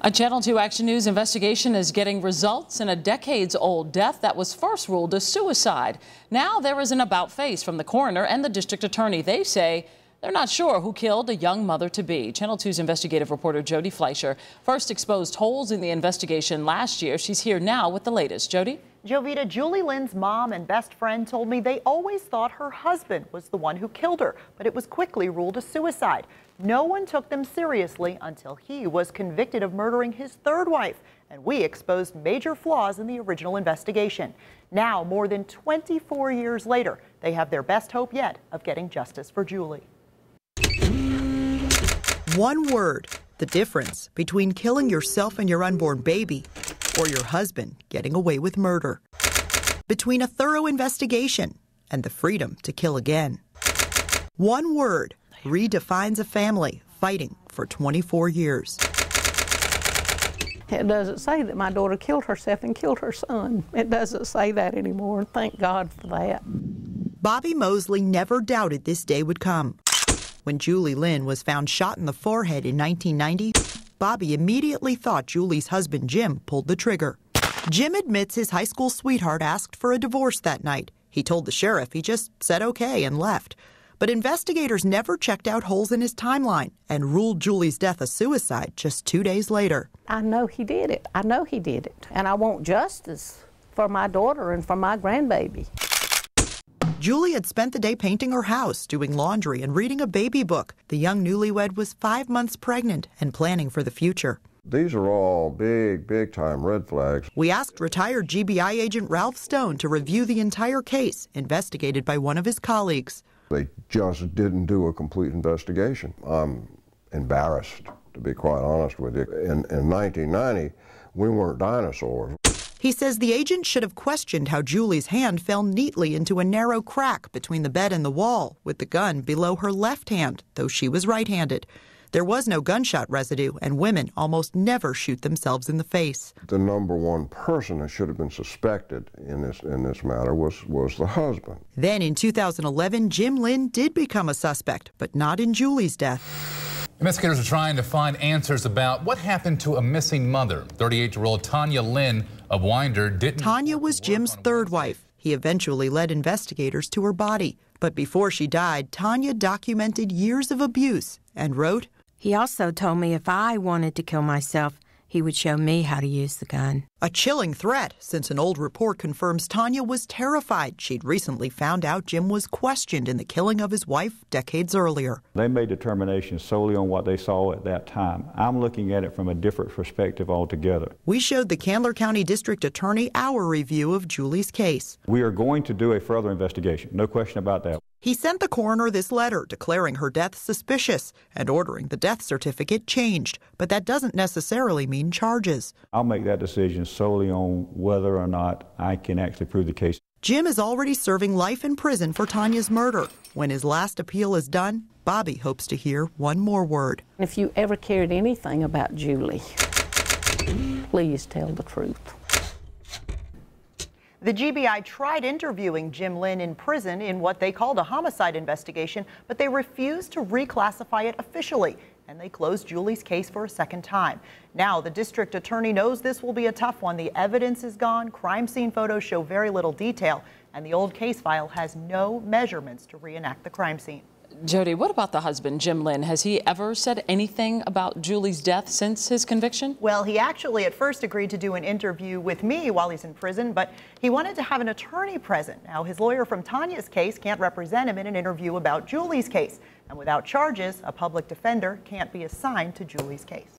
A Channel 2 Action News investigation is getting results in a decades-old death that was first ruled a suicide. Now there is an about-face from the coroner and the district attorney. They say they're not sure who killed a young mother-to-be. Channel 2's investigative reporter Jody Fleischer first exposed holes in the investigation last year. She's here now with the latest. Jody? Jovita, Julie Lynn's mom and best friend told me they always thought her husband was the one who killed her, but it was quickly ruled a suicide. No one took them seriously until he was convicted of murdering his third wife, and we exposed major flaws in the original investigation. Now, more than 24 years later, they have their best hope yet of getting justice for Julie. One word, the difference between killing yourself and your unborn baby or your husband getting away with murder. Between a thorough investigation and the freedom to kill again. One word redefines a family fighting for 24 years. It doesn't say that my daughter killed herself and killed her son. It doesn't say that anymore. Thank God for that. Bobby Mosley never doubted this day would come. When Julie Lynn was found shot in the forehead in 1990, Bobby immediately thought Julie's husband Jim pulled the trigger. Jim admits his high school sweetheart asked for a divorce that night. He told the sheriff he just said okay and left. But investigators never checked out holes in his timeline and ruled Julie's death a suicide just 2 days later. I know he did it. I know he did it. And I want justice for my daughter and for my grandbaby. Julie had spent the day painting her house, doing laundry, and reading a baby book. The young newlywed was 5 months pregnant and planning for the future. These are all big-time red flags. We asked retired GBI agent Ralph Stone to review the entire case, investigated by one of his colleagues. They just didn't do a complete investigation. I'm embarrassed, to be quite honest with you. In 1990, we weren't dinosaurs. He says the agent should have questioned how Julie's hand fell neatly into a narrow crack between the bed and the wall, with the gun below her left hand, though she was right-handed. There was no gunshot residue, and women almost never shoot themselves in the face. The number one person that should have been suspected in this matter was the husband. Then in 2011, Jim Lynn did become a suspect, but not in Julie's death. Investigators are trying to find answers about what happened to a missing mother. 38-year-old Tanya Lynn of Winder didn't... Tanya was Jim's third wife. He eventually led investigators to her body. But before she died, Tanya documented years of abuse and wrote, "He also told me if I wanted to kill myself, he would show me how to use the gun." A chilling threat, since an old report confirms Tanya was terrified. She'd recently found out Jim was questioned in the killing of his wife decades earlier. They made determinations solely on what they saw at that time. I'm looking at it from a different perspective altogether. We showed the Candler County District Attorney our review of Julie's case. We are going to do a further investigation, no question about that. He sent the coroner this letter declaring her death suspicious and ordering the death certificate changed. But that doesn't necessarily mean charges. I'll make that decision solely on whether or not I can actually prove the case. Jim is already serving life in prison for Tanya's murder. When his last appeal is done, Bobby hopes to hear one more word. If you ever cared anything about Julie, please tell the truth. The GBI tried interviewing Jim Lynn in prison in what they called a homicide investigation, but they refused to reclassify it officially, and they closed Julie's case for a second time. Now, the district attorney knows this will be a tough one. The evidence is gone, crime scene photos show very little detail, and the old case file has no measurements to reenact the crime scene. Jody, what about the husband, Jim Lynn? Has he ever said anything about Julie's death since his conviction? Well, he actually at first agreed to do an interview with me while he's in prison, but he wanted to have an attorney present. Now, his lawyer from Tanya's case can't represent him in an interview about Julie's case. And without charges, a public defender can't be assigned to Julie's case.